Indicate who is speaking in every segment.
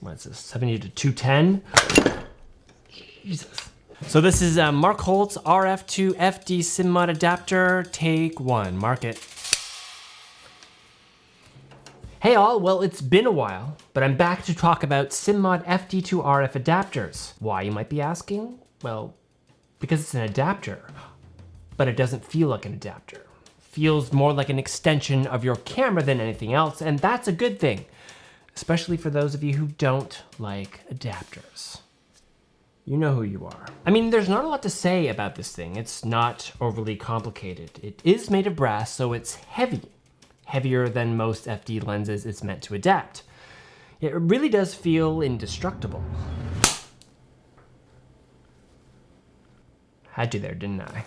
Speaker 1: what's this, 70 to 210. Jesus. So this is Mark Holtze RF to FD SIMMOD adapter, take one, mark it. Hey all, well it's been a while, but I'm back to talk about SIMMOD FD to RF adapters. Why, you might be asking? Well, because it's an adapter, but it doesn't feel like an adapter. Feels more like an extension of your camera than anything else, and that's a good thing, especially for those of you who don't like adapters. You know who you are. I mean, there's not a lot to say about this thing. It's not overly complicated. It is made of brass, so it's heavy. Heavier than most FD lenses it's meant to adapt. It really does feel indestructible. Had you there, didn't I?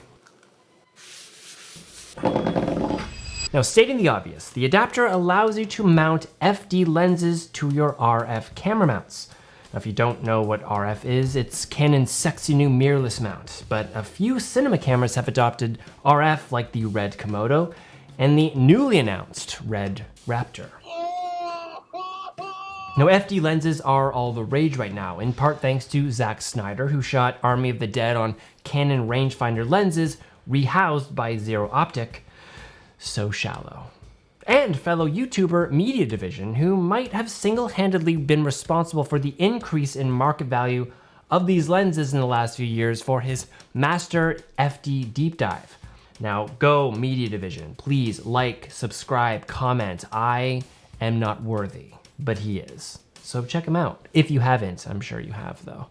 Speaker 1: Now, stating the obvious, the adapter allows you to mount FD lenses to your RF camera mounts. Now, if you don't know what RF is, it's Canon's sexy new mirrorless mount, but a few cinema cameras have adopted RF like the Red Komodo and the newly announced Red Raptor. Now, FD lenses are all the rage right now, in part thanks to Zack Snyder, who shot Army of the Dead on Canon rangefinder lenses rehoused by Zero Optic. So shallow. And fellow YouTuber Media Division, who might have single-handedly been responsible for the increase in market value of these lenses in the last few years for his Master FD deep dive. Now, go Media Division. Please like, subscribe, comment. I am not worthy, but he is. So check him out. If you haven't, I'm sure you have though.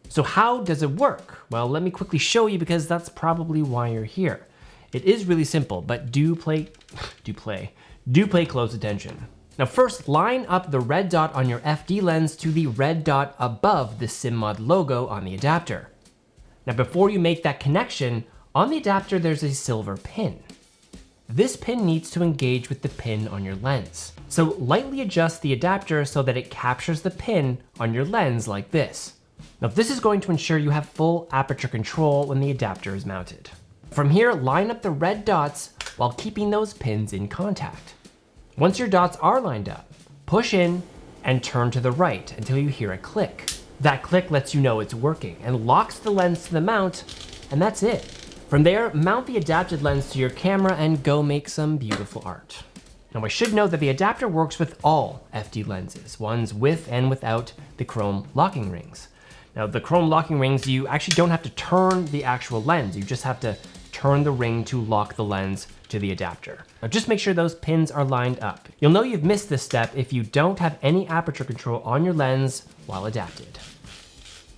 Speaker 1: So how does it work? Well, let me quickly show you because that's probably why you're here. It is really simple, but do pay close attention. Now first, line up the red dot on your FD lens to the red dot above the SIMMOD logo on the adapter. Now before you make that connection, on the adapter there's a silver pin. This pin needs to engage with the pin on your lens. So lightly adjust the adapter so that it captures the pin on your lens like this. Now this is going to ensure you have full aperture control when the adapter is mounted. From here, line up the red dots while keeping those pins in contact. Once your dots are lined up, push in and turn to the right until you hear a click. That click lets you know it's working and locks the lens to the mount, and that's it. From there, mount the adapted lens to your camera and go make some beautiful art. Now I should note that the adapter works with all FD lenses, ones with and without the chrome locking rings. Now the chrome locking rings, you actually don't have to turn the actual lens, you just have to turn the ring to lock the lens to the adapter. Now just make sure those pins are lined up. You'll know you've missed this step if you don't have any aperture control on your lens while adapted.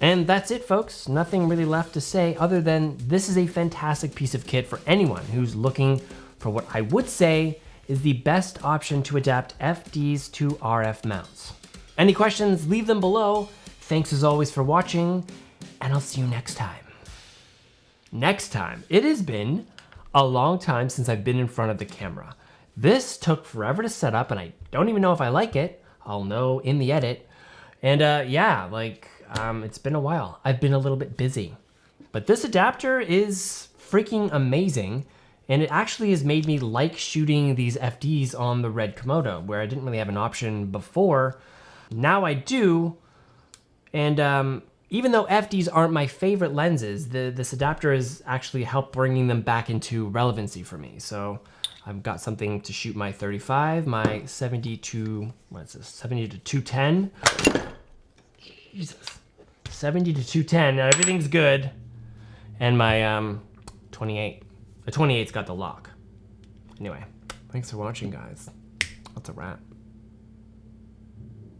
Speaker 1: And that's it, folks. Nothing really left to say other than this is a fantastic piece of kit for anyone who's looking for what I would say is the best option to adapt FDs to RF mounts. Any questions, leave them below. Thanks as always for watching, and I'll see you next time. Next time, it has been a long time since I've been in front of the camera. This took forever to set up and I don't even know if I like it. I'll know in the edit. And yeah, it's been a while. I've been a little bit busy. But this adapter is freaking amazing. And it actually has made me like shooting these FDs on the Red Komodo, where I didn't really have an option before. Now I do. And even though FDs aren't my favorite lenses, this adapter has actually helped bringing them back into relevancy for me. So I've got something to shoot my 35, my 70 to 210. Jesus. 70 to 210, now everything's good. And my 28. The 28's got the lock. Anyway, thanks for watching, guys. That's a wrap.